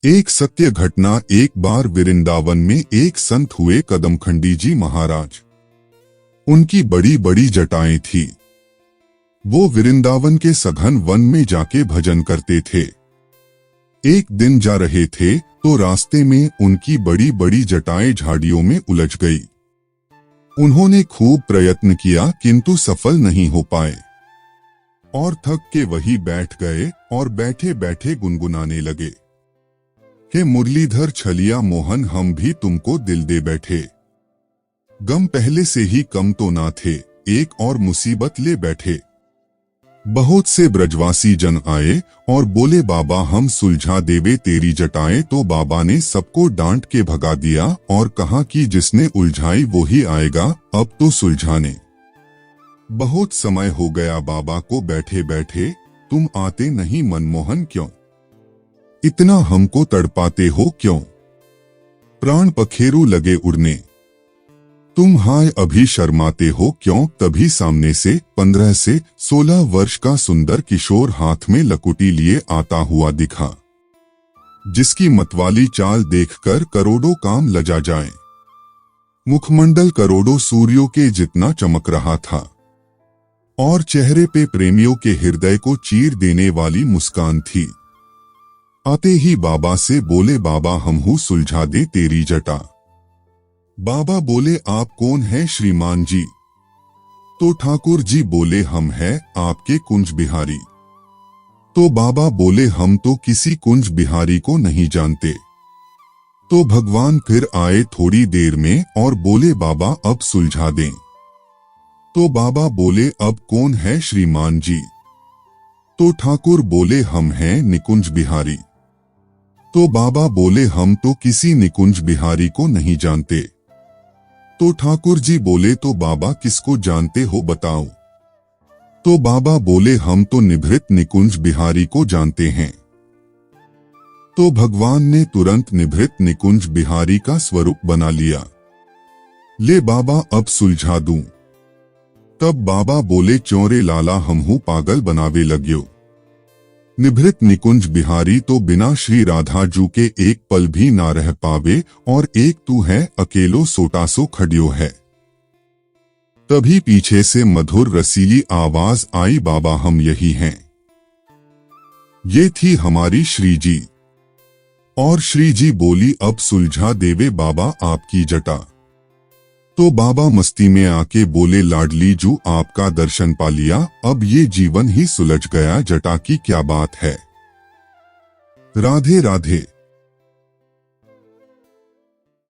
एक सत्य घटना। एक बार वृंदावन में एक संत हुए कदमखंडी जी महाराज। उनकी बड़ी बड़ी जटाएं थी। वो वृंदावन के सघन वन में जाके भजन करते थे। एक दिन जा रहे थे तो रास्ते में उनकी बड़ी बड़ी जटाएं झाड़ियों में उलझ गई। उन्होंने खूब प्रयत्न किया किंतु सफल नहीं हो पाए और थक के वहीं बैठ गए और बैठे बैठे गुनगुनाने लगे, हे मुरलीधर छलिया मोहन, हम भी तुमको दिल दे बैठे। गम पहले से ही कम तो ना थे, एक और मुसीबत ले बैठे। बहुत से ब्रजवासी जन आए और बोले, बाबा हम सुलझा देवे तेरी जटाएं। तो बाबा ने सबको डांट के भगा दिया और कहा कि जिसने उलझाई वो ही आएगा अब तो सुलझाने। बहुत समय हो गया बाबा को बैठे बैठे, तुम आते नहीं मनमोहन क्यों? इतना हमको तड़पाते हो क्यों? प्राण पखेरु लगे उड़ने, तुम हाय अभी शर्माते हो क्यों? तभी सामने से 15 से 16 वर्ष का सुंदर किशोर हाथ में लकुटी लिए आता हुआ दिखा, जिसकी मतवाली चाल देखकर करोड़ों काम लजा जाएं। मुखमंडल करोड़ों सूर्यों के जितना चमक रहा था और चेहरे पे प्रेमियों के हृदय को चीर देने वाली मुस्कान थी। आते ही बाबा से बोले, बाबा हमहू सुलझा दे तेरी जटा। बाबा बोले, आप कौन हैं श्रीमान जी? तो ठाकुर जी बोले, हम हैं आपके कुंज बिहारी। तो बाबा बोले, हम तो किसी कुंज बिहारी को नहीं जानते। तो भगवान फिर आए थोड़ी देर में और बोले, बाबा अब सुलझा दें। तो बाबा बोले, अब कौन है श्रीमान जी? तो ठाकुर बोले, हम हैं निकुंज बिहारी। तो बाबा बोले, हम तो किसी निकुंज बिहारी को नहीं जानते। तो ठाकुर जी बोले, तो बाबा किसको जानते हो बताओ? तो बाबा बोले, हम तो निभृत निकुंज बिहारी को जानते हैं। तो भगवान ने तुरंत निभृत निकुंज बिहारी का स्वरूप बना लिया। ले बाबा अब सुलझा दूं। तब बाबा बोले, चौरे लाला हमहू पागल बनावे लग्यो। निभृत निकुंज बिहारी तो बिना श्री राधा जू के एक पल भी ना रह पावे और एक तू है अकेलो सोटासो खड़ियो है। तभी पीछे से मधुर रसीली आवाज आई, बाबा हम यही हैं। ये थी हमारी श्री जी। और श्री जी बोली, अब सुलझा देवे बाबा आपकी जटा। तो बाबा मस्ती में आके बोले, लाडली जू आपका दर्शन पा लिया, अब ये जीवन ही सुलझ गया, जटा की क्या बात है। राधे राधे।